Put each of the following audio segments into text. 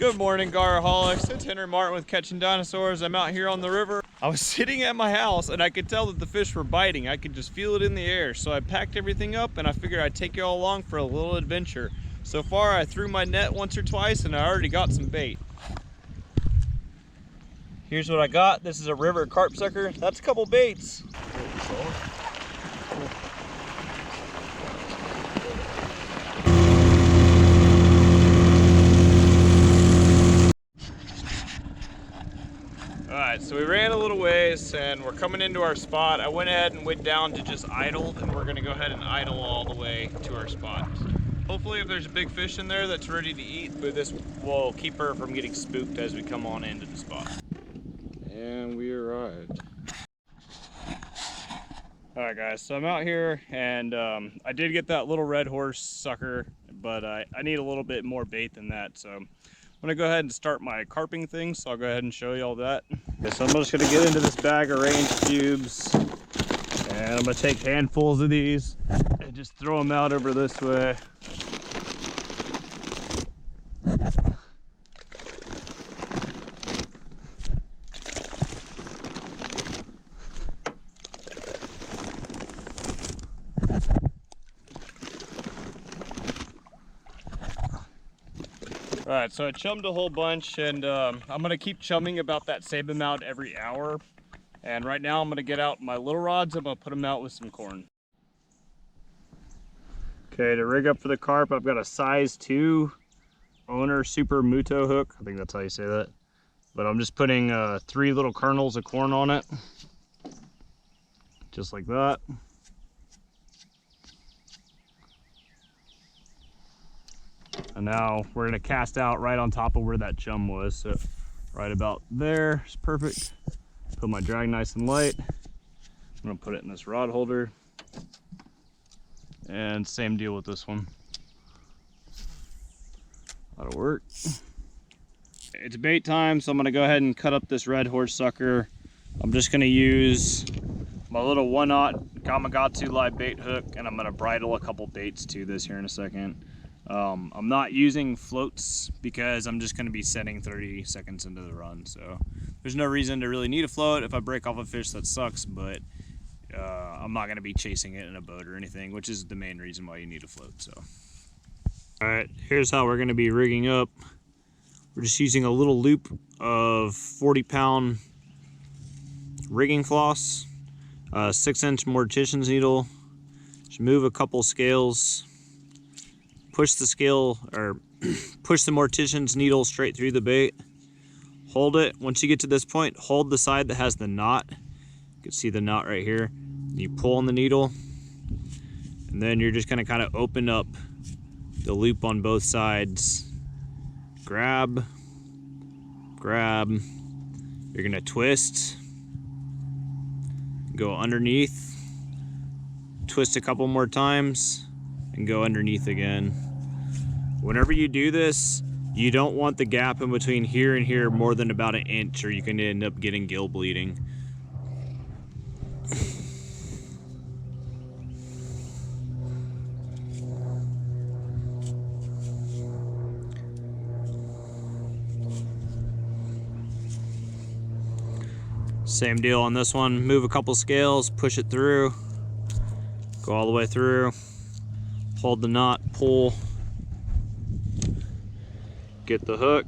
Good morning, Garaholics. It's Henry Martin with Catching Dinosaurs. I'm out here on the river. I was sitting at my house and I could tell that the fish were biting. I could just feel it in the air. So I packed everything up and I figured I'd take you all along for a little adventure. So far, I threw my net once or twice and I already got some bait. Here's what I got. This is a river carp sucker. That's a couple baits. Alright, so we ran a little ways and we're coming into our spot. I went ahead and went down to just idle, and we're gonna go ahead and idle all the way to our spot. Hopefully if there's a big fish in there that's ready to eat, but this will keep her from getting spooked as we come on into the spot. And we arrived. Alright guys, so I'm out here and I did get that little red horse sucker, but I need a little bit more bait than that, so I'm gonna go ahead and start my carping thing, so I'll go ahead and show you all that. Okay, so I'm just gonna get into this bag of range cubes, and I'm gonna take handfuls of these and just throw them out over this way. Alright, so I chummed a whole bunch, and I'm going to keep chumming about that same amount every hour. And right now I'm going to get out my little rods. I'm going to put them out with some corn. Okay, to rig up for the carp, I've got a size 2 owner super muto hook. I think that's how you say that. But I'm just putting 3 little kernels of corn on it. Just like that. And now we're gonna cast out right on top of where that chum was. So right about there is perfect. Put my drag nice and light. I'm gonna put it in this rod holder. And same deal with this one. That'll work. It's bait time, so I'm gonna go ahead and cut up this red horse sucker. I'm just gonna use my little 1/0 Gamakatsu live bait hook, and I'm gonna bridle a couple baits to this here in a second. I'm not using floats because I'm just going to be setting 30 seconds into the run, so there's no reason to really need a float. If I break off a fish, that sucks, but I'm not going to be chasing it in a boat or anything, which is the main reason why you need a float. So, all right, here's how we're going to be rigging up. We're just using a little loop of 40-pound rigging floss, 6-inch mortician's needle. Just move a couple scales. Push the scale, or push the mortician's needle straight through the bait. Hold it. Once you get to this point, hold the side that has the knot. You can see the knot right here. You pull on the needle, and then you're just gonna kind of open up the loop on both sides. Grab, grab. You're gonna twist, go underneath, twist a couple more times, and go underneath again. Whenever you do this, you don't want the gap in between here and here more than about 1 inch, or you can end up getting gill bleeding. Same deal on this one. Move a couple scales, push it through, go all the way through. Hold the knot, pull, get the hook,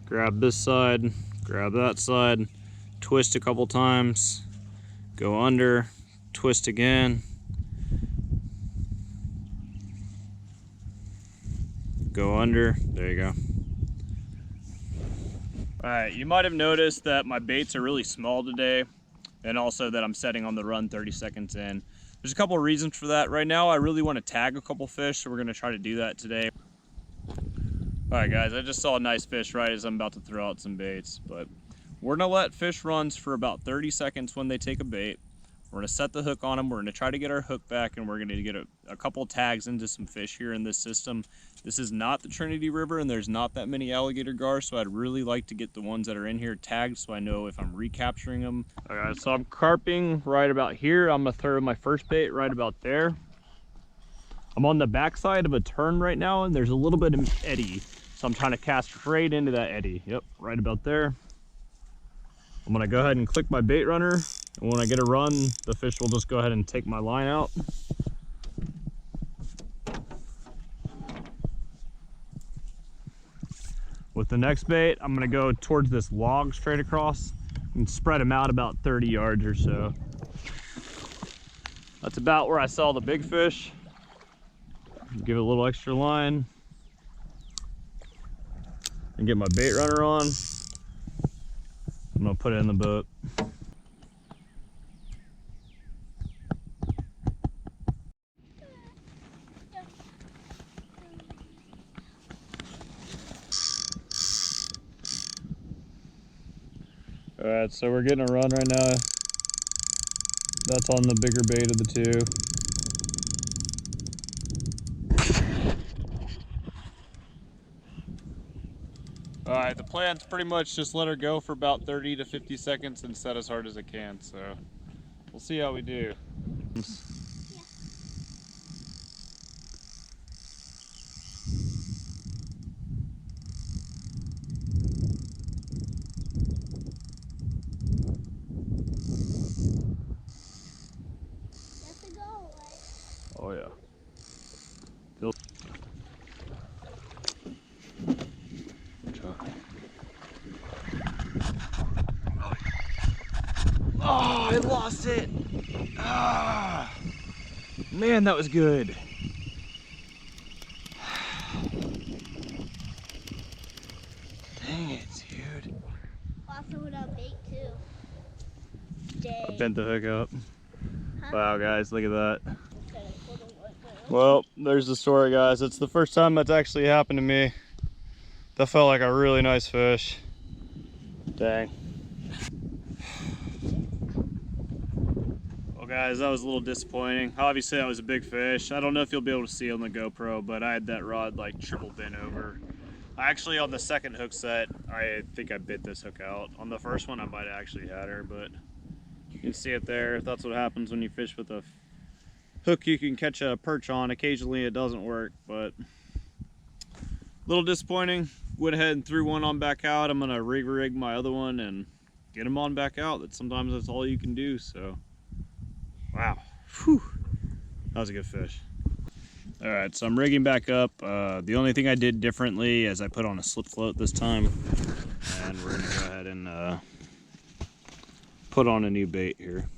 grab this side, grab that side, twist a couple times, go under, twist again, go under, there you go. All right, you might have noticed that my baits are really small today, and also that I'm setting on the run 30 seconds in. There's a couple of reasons for that. Right now, I really want to tag a couple fish, so we're going to try to do that today. All right, guys, I just saw a nice fish right as I'm about to throw out some baits, but we're going to let fish runs for about 30 seconds when they take a bait. We're going to set the hook on them. We're going to try to get our hook back, and we're going to get a couple tags into some fish here in this system. This is not the Trinity River, and there's not that many alligator gar, so I'd really like to get the ones that are in here tagged so I know if I'm recapturing them. All right, so I'm carping right about here. I'm going to throw my first bait right about there. I'm on the backside of a turn right now, and there's a little bit of eddy. So I'm trying to cast straight into that eddy. Yep, right about there. I'm gonna go ahead and click my bait runner, and when I get a run, the fish will just go ahead and take my line out. With the next bait, I'm gonna go towards this log straight across and spread them out about 30 yards or so. That's about where I saw the big fish. Give it a little extra line and get my bait runner on. I'm gonna put it in the boat. All right, so we're getting a run right now. That's on the bigger bait of the two. All right, the plan's pretty much just let her go for about 30 to 50 seconds and set as hard as it can, so we'll see how we do. Oh yeah. Oh, I lost it. Ah, man, that was good. Dang it, dude. Also without bait too. Dang. I bent the hook up. Huh? Wow, guys, look at that. Well, there's the story, guys. It's the first time that's actually happened to me. That felt like a really nice fish. Dang. Well, guys, that was a little disappointing. Obviously, that was a big fish. I don't know if you'll be able to see on the GoPro, but I had that rod like triple bent over. Actually, on the second hook set, I think I bit this hook out. On the first one, I might have actually had her, but you can see it there. That's what happens when you fish with a hook you can catch a perch on. Occasionally it doesn't work, but a little disappointing. Went ahead and threw one on back out. I'm gonna rig my other one and get them on back out. Sometimes that's all you can do. So wow. Whew. That was a good fish. All right, so I'm rigging back up. The only thing I did differently is I put on a slip float this time, and we're gonna go ahead and put on a new bait here.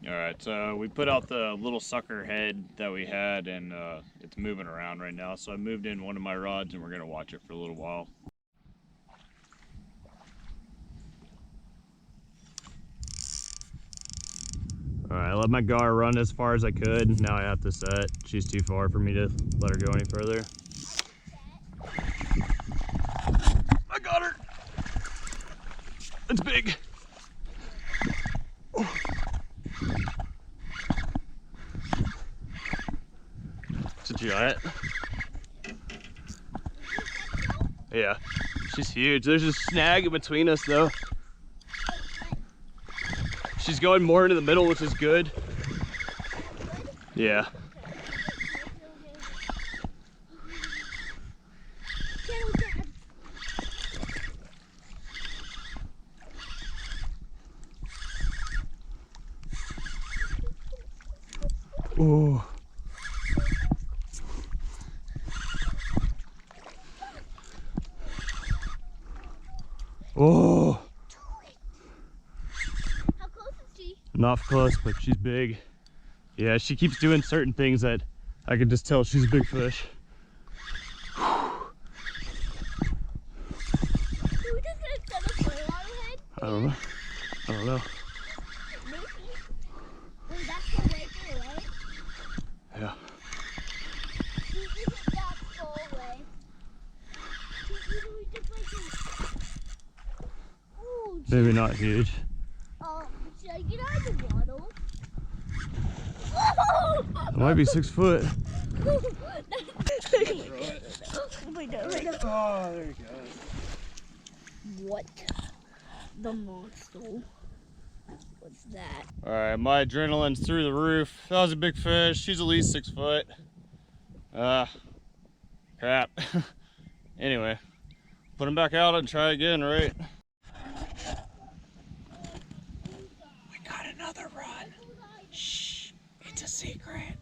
All right, so we put out the little sucker head that we had, and it's moving around right now. So I moved in one of my rods, and we're gonna watch it for a little while. All right, I let my gar run as far as I could. Now I have to set. She's too far for me to let her go any further. I got her. It's big. Oh. It's a giant. Yeah, she's huge. There's a snag in between us though. She's going more into the middle, which is good. Yeah. Oh. Oh. How close is she? Not close, but she's big. Yeah, she keeps doing certain things that I can just tell she's a big fish. I don't know. I don't know. Yeah. Maybe not huge. Should I get out of the water? It might be 6 foot. Oh my god. Oh, there you go. What the monster? What's that? All right, my adrenaline's through the roof. That was a big fish. She's at least 6 foot. Crap. Anyway, put him back out and try again, right? We got another run. Shh, it's a secret.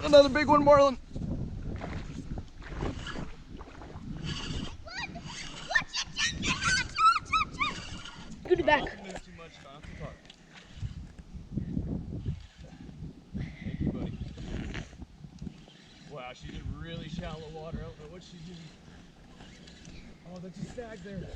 Another big one, Marlon. Put it back. Thank you, buddy. Wow, she's in really shallow water. I don't know what she's doing. Oh, that's a stag there.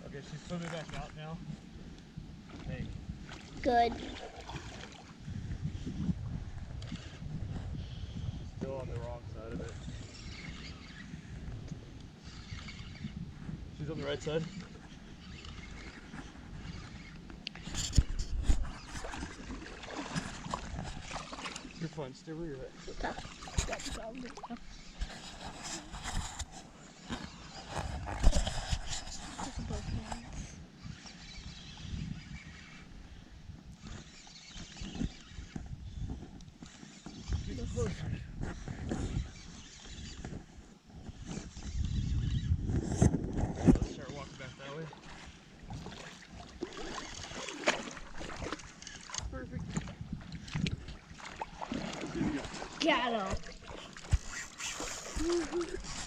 Okay, she's swimming back out now. Hey. Good. Still on the wrong side of it. She's on the right side. You're fine, stay where you're at. Get closer. Let's start walking back that way. Perfect. Got him.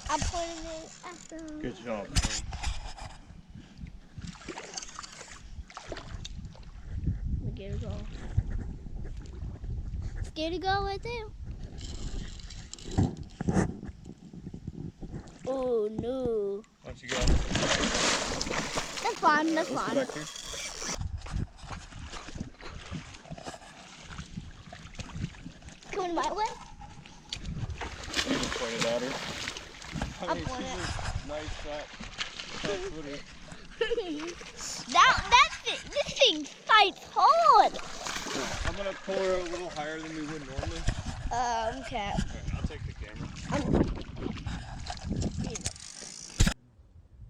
I'm pointing it at them. Good job. Scared to go. Scared to go right there. Oh no. Why don't you go? That's fine, that's Let's fine. go back here. Coming my way? You just pointed at her. I'll point it. Nice fat footer. This thing fights hard. I'm gonna pull her a little higher than we would normally. Okay. I'll take the camera.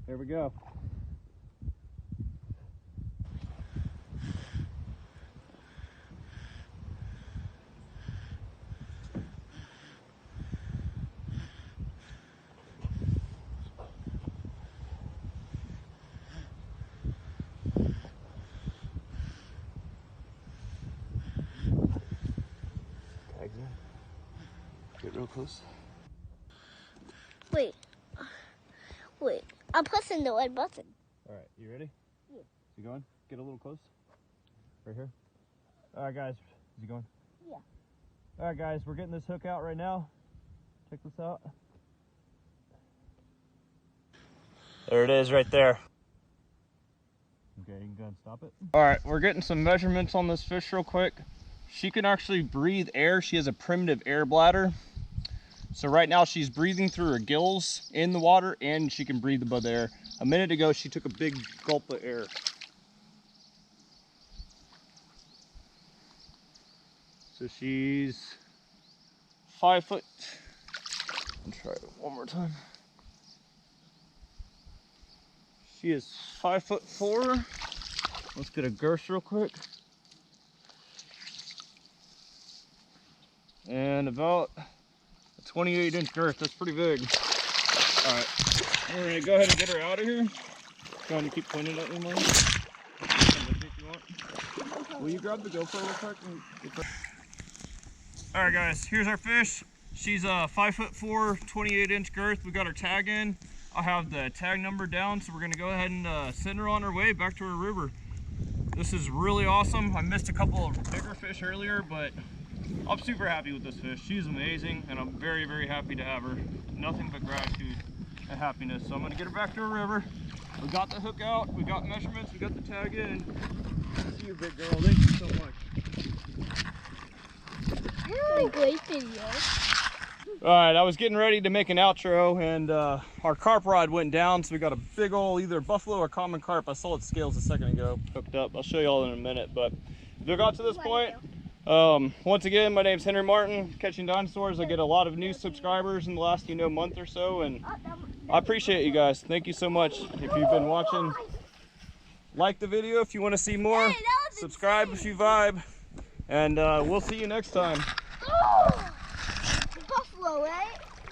There we go. Get real close. Wait. I'm pressing the red button. All right, you ready? Yeah. You going? Get a little close. Right here. All right, guys. Is he going? Yeah. All right, guys. We're getting this hook out right now. Check this out. There it is right there. Okay, you can go ahead and stop it. All right, we're getting some measurements on this fish real quick. She can actually breathe air. She has a primitive air bladder. So right now she's breathing through her gills in the water and she can breathe above the air. A minute ago, she took a big gulp of air. So she's 5 foot. I'll try it one more time. She is 5'4". Let's get a girth real quick. and about a 28-inch girth. That's pretty big. All right, we're gonna go ahead and get her out of here. Trying to keep pointing at me more. Will you grab the GoPro real quick? All right, guys, here's our fish. She's a 5'4", 28-inch girth. We got her tag in. I have the tag number down, so we're gonna go ahead and send her on her way back to our river. This is really awesome. I missed a couple of bigger fish earlier, but I'm super happy with this fish. She's amazing, and I'm very, very happy to have her. Nothing but gratitude and happiness. So I'm gonna get her back to our river. We got the hook out, we got measurements, we got the tag in. See you, big girl. Thank you so much. Really great video. All right, I was getting ready to make an outro, and our carp rod went down, so we got a big old either buffalo or common carp. I saw its scales a second ago, hooked up. I'll show you all in a minute, but if you got to this point, once again, my name's Henry Martin, Catching Dinosaurs. I get a lot of new subscribers in the last, month or so, and I appreciate you guys. Thank you so much. If you've been watching, like the video if you want to see more, subscribe if you vibe, and we'll see you next time. Buffalo, eh?